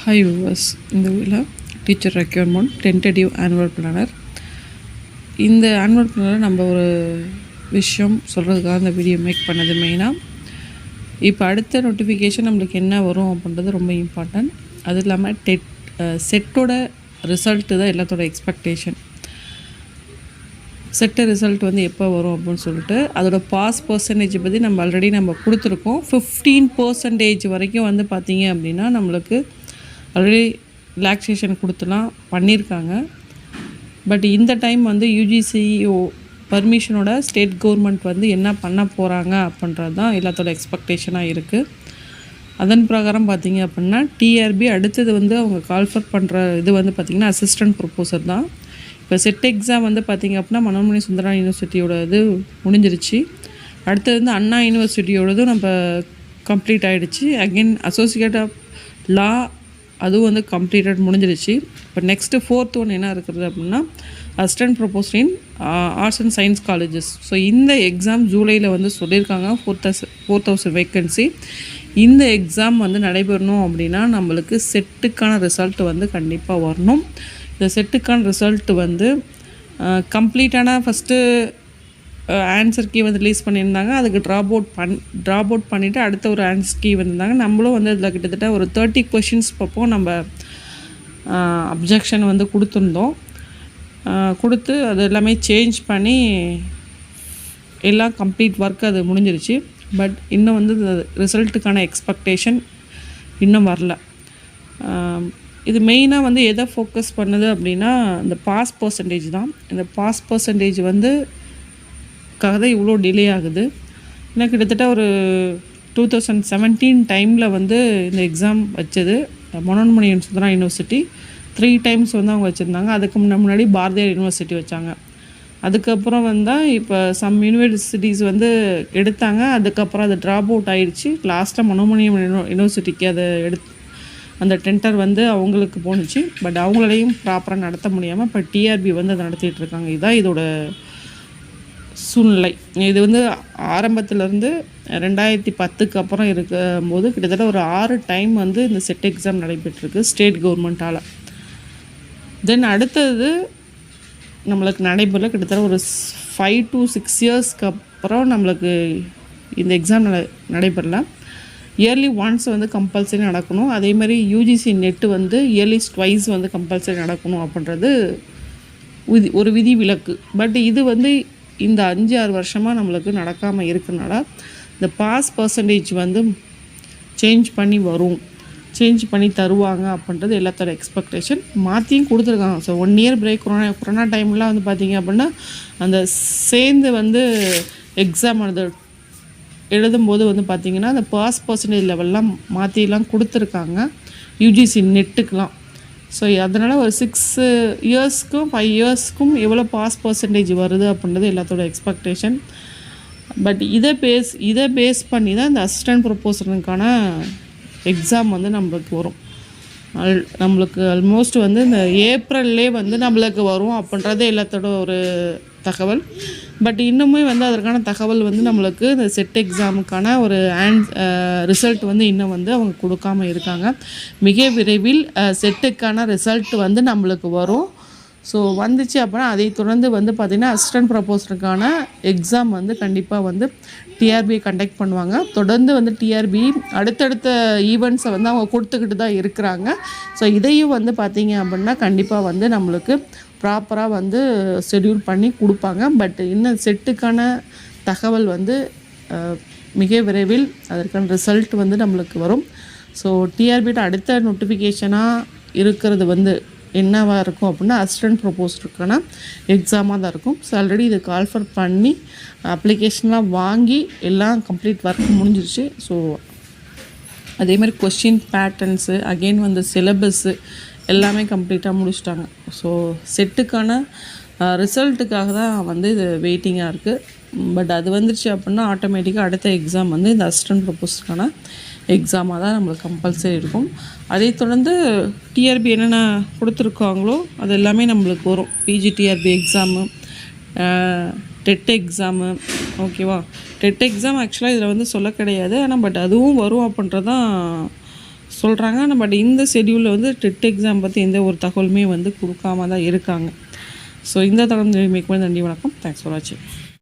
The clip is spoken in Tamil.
Hi viewers, இந்த வீடியோவில் teacher requirement tentative annual planar. இந்த ஆனுவல் பிளானர் நம்ம ஒரு விஷயம் சொல்கிறதுக்காக இந்த வீடியோ மேக் பண்ணது மெயினாக. இப்போ அடுத்த நோட்டிஃபிகேஷன் நம்மளுக்கு என்ன வரும் அப்படின்றது ரொம்ப இம்பார்ட்டன்ட். அது இல்லாமல் செட்டோட ரிசல்ட்டு தான் எல்லாத்தோட எக்ஸ்பெக்டேஷன். செட்டு ரிசல்ட் வந்து எப்போ வரும் அப்படின்னு சொல்லிட்டு அதோட பாஸ் பர்சன்டேஜ் பற்றி நம்ம ஆல்ரெடி நம்ம கொடுத்துருக்கோம். 15% வரைக்கும் வந்து பார்த்திங்க அப்படின்னா நம்மளுக்கு ஆல்ரெடி ரிலாக்ஸேஷன் கொடுத்துலாம் பண்ணியிருக்காங்க. பட் இந்த டைம் வந்து யூஜிசிஓ பர்மிஷனோட ஸ்டேட் கவர்மெண்ட் வந்து என்ன பண்ண போகிறாங்க அப்படின்றது தான் எல்லாத்தோட எக்ஸ்பெக்டேஷனாக இருக்குது. அதன் பிரகாரம் பார்த்திங்க அப்படின்னா டிஆர்பி அடுத்தது வந்து அவங்க கால்ஃபர் பண்ணுற இது வந்து பார்த்திங்கன்னா அசிஸ்டன்ட் ப்ரொபோசர் தான். இப்போ செட் எக்ஸாம் வந்து பார்த்திங்க அப்படின்னா மனோன்மணி சுந்தரா யூனிவர்சிட்டியோட இது முடிஞ்சிருச்சு. அடுத்தது வந்து அண்ணா யூனிவர்சிட்டியோடதும் நம்ம கம்ப்ளீட் ஆகிடுச்சு. அகெயின் அசோசியேட் ஆஃப் லா அதுவும் வந்து கம்ப்ளீட்டட் முடிஞ்சிருச்சு. இப்போ நெக்ஸ்ட்டு 4th ஒன் என்ன இருக்கிறது அப்படின்னா assistant proposer in arts and science colleges. So இந்த எக்ஸாம் ஜூலையில் வந்து சொல்லியிருக்காங்க. 4,000 வேக்கன்சி. இந்த எக்ஸாம் வந்து நடைபெறணும் அப்படின்னா நம்மளுக்கு செட்டுக்கான ரிசல்ட் வந்து கண்டிப்பாக வரணும். இந்த செட்டுக்கான ரிசல்ட்டு வந்து கம்ப்ளீட்டான ஃபஸ்ட்டு ஆன்சர் கீ வந்து ரிலீஸ் பண்ணியிருந்தாங்க. அதுக்கு ட்ராப் அவுட் பண்ணிவிட்டு அடுத்த ஒரு ஆன்சர் கீ வந்திருந்தாங்க. நம்மளும் வந்து அதில் கிட்டத்தட்ட ஒரு 30 கொஷின்ஸ் பார்ப்போம். நம்ம அப்ஜெக்ஷன் வந்து கொடுத்து அது எல்லாமே சேஞ்ச் பண்ணி எல்லாம் கம்ப்ளீட் ஒர்க் அது முடிஞ்சிருச்சு. பட் இன்னும் வந்து ரிசல்ட்டுக்கான எக்ஸ்பெக்டேஷன் இன்னும் வரல. இது மெயினாக வந்து எதை ஃபோக்கஸ் பண்ணுது அப்படின்னா இந்த பாஸ் பர்சன்டேஜ் தான். இந்த பாஸ் பர்சன்டேஜ் வந்து கதை இவ்வளோ டிலே ஆகுது. ஏன்னா கிட்டத்தட்ட ஒரு 2017 டைமில் வந்து இந்த எக்ஸாம் வச்சது மனோன்மணி சுந்தரா யூனிவர்சிட்டி 3 டைம்ஸ் வந்து அவங்க வச்சுருந்தாங்க. அதுக்கு முன்னாடி பாரதியார் யூனிவர்சிட்டி வச்சாங்க. அதுக்கப்புறம் வந்தால் இப்போ சம் யூனிவர்சிட்டிஸ் வந்து எடுத்தாங்க. அதுக்கப்புறம் அது ட்ராப் அவுட் ஆகிடுச்சு. லாஸ்ட்டாக மனோன்மணியம் யூனிவர்சிட்டிக்கு அதை அந்த டெண்டர் வந்து அவங்களுக்கு போணுச்சு. பட் அவங்களையும் ப்ராப்பராக நடத்த முடியாமல் இப்போ டிஆர்பி வந்து அதை நடத்திட்டு இருக்காங்க. இதுதான் இதோட சூழ்நிலை. இது வந்து ஆரம்பத்திலேருந்து 2010க்கு அப்புறம் இருக்கும்போது கிட்டத்தட்ட ஒரு 6 டைம் வந்து இந்த செட் எக்ஸாம் நடைபெற்றிருக்கு ஸ்டேட் கவர்மெண்ட்டால். தென் அடுத்தது நம்மளுக்கு நடைபெறல. கிட்டத்தட்ட ஒரு 5 to 6 இயர்ஸ்க்கு அப்புறம் நம்மளுக்கு இந்த எக்ஸாம் நடைபெறல. இயர்லி ஒன்ஸ் வந்து கம்பல்சரி நடக்கணும். அதேமாதிரி யூஜிசி நெட்டு வந்து இயர்லி ட்வைஸ் வந்து கம்பல்சரி நடக்கணும் அப்படின்றது ஒரு விதி விலக்கு. பட் இது வந்து இந்த 5-6 வருஷமாக நம்மளுக்கு நடக்காமல் இருக்கிறனால இந்த பாஸ் பர்சன்டேஜ் வந்து சேஞ்ச் பண்ணி தருவாங்க அப்படின்றது எல்லாத்தோட எக்ஸ்பெக்டேஷன். மாற்றியும் கொடுத்துருக்காங்க. ஸோ 1 இயர் பிரேக் கொரோனா டைம்லாம் வந்து பார்த்திங்க அப்படின்னா அந்த சேர்ந்து வந்து எக்ஸாம் எழுதும்போது வந்து பார்த்திங்கன்னா அந்த பாஸ் பர்சன்டேஜ் லெவல்லாம் மாற்றிலாம் கொடுத்துருக்காங்க யூஜிசி நெட்டுக்கெலாம். ஸோ அதனால் ஒரு 6 இயர்ஸ்க்கும் 5 இயர்ஸ்க்கும் எவ்வளோ பாஸ் பர்சன்டேஜ் வருது அப்படின்றது எல்லாத்தோட எக்ஸ்பெக்டேஷன். பட் இதை பேஸ் பண்ணி தான் இந்த அசிஸ்டன்ட் ப்ரொபோசருக்கான எக்ஸாம் வந்து நம்மளுக்கு வரும். நம்மளுக்கு ஆல்மோஸ்ட் வந்து இந்த ஏப்ரல்லே வந்து நம்மளுக்கு வரும் அப்படின்றது எல்லாத்தோட ஒரு தகவல். பட் இன்னுமே வந்து அதற்கான தகவல் வந்து நம்மளுக்கு இந்த செட் எக்ஸாமுக்கான ஒரு ரிசல்ட் வந்து இன்னும் வந்து அவங்க கொடுக்காமல் இருக்காங்க. மிக விரைவில் செட்டுக்கான ரிசல்ட் வந்து நம்மளுக்கு வரும். ஸோ வந்துச்சு அப்படின்னா அதை தொடர்ந்து வந்து பார்த்திங்கன்னா அசிஸ்டன்ட் ப்ரொபோசருக்கான எக்ஸாம் வந்து கண்டிப்பாக வந்து டிஆர்பி கண்டக்ட் பண்ணுவாங்க. தொடர்ந்து வந்து டிஆர்பி அடுத்தடுத்த ஈவெண்ட்ஸை வந்து அவங்க கொடுத்துக்கிட்டு தான் இருக்கிறாங்க. ஸோ இதையும் வந்து பார்த்திங்க அப்படின்னா கண்டிப்பாக வந்து நம்மளுக்கு ப்ராப்பராக வந்து ஷெட்யூல் பண்ணி கொடுப்பாங்க. பட் இன்னும் செட்டுக்கான தகவல் வந்து மிக விரைவில் அதற்கான ரிசல்ட் வந்து நம்மளுக்கு வரும். ஸோ டிஆர்பியோட அடுத்த நோட்டிஃபிகேஷனாக இருக்கிறது வந்து என்னவாக இருக்கும் அப்படின்னா அசிஸ்டன்ட் ப்ரொபோசருக்கான எக்ஸாமாக தான் இருக்கும். ஸோ ஆல்ரெடி இது கால்ஃபர் பண்ணி அப்ளிகேஷன்லாம் வாங்கி எல்லாம் கம்ப்ளீட் ஒர்க் முடிஞ்சிருச்சு. ஸோ அதேமாதிரி கொஸ்டின் பேட்டர்ன்ஸு அகெயின் வந்து சிலபஸ்ஸு எல்லாமே கம்ப்ளீட்டாக முடிச்சிட்டாங்க. ஸோ செட்டுக்கான ரிசல்ட்டுக்காக தான் வந்து இது வெயிட்டிங்காக இருக்குது. பட் அது வந்துருச்சு அப்படின்னா ஆட்டோமேட்டிக்காக அடுத்த எக்ஸாம் வந்து இந்த அசிஸ்டன்ட் ப்ரொபோசருக்கான எக்ஸாமாக தான் நம்மளுக்கு கம்பல்சரி இருக்கும். அதை தொடர்ந்து டிஆர்பி என்னென்ன கொடுத்துருக்காங்களோ அது எல்லாமே நம்மளுக்கு வரும். பிஜிடிஆர்பி எக்ஸாமு, டெட் எக்ஸாமு, ஓகேவா. டெட் எக்ஸாம் ஆக்சுவலாக இதில் வந்து சொல்ல கிடையாது. ஆனால் பட் அதுவும் வரும் அப்படின்றதான் சொல்கிறாங்க. பட் இந்த ஷெடியூலில் வந்து டெட் எக்ஸாம் பற்றி எந்த ஒரு தகவலுமே வந்து கொடுக்காம தான் இருக்காங்க. ஸோ இந்த தகவல் மேற்கு நன்றி, வணக்கம். தேங்க்ஸ் ஃபார் வாட்சிங்.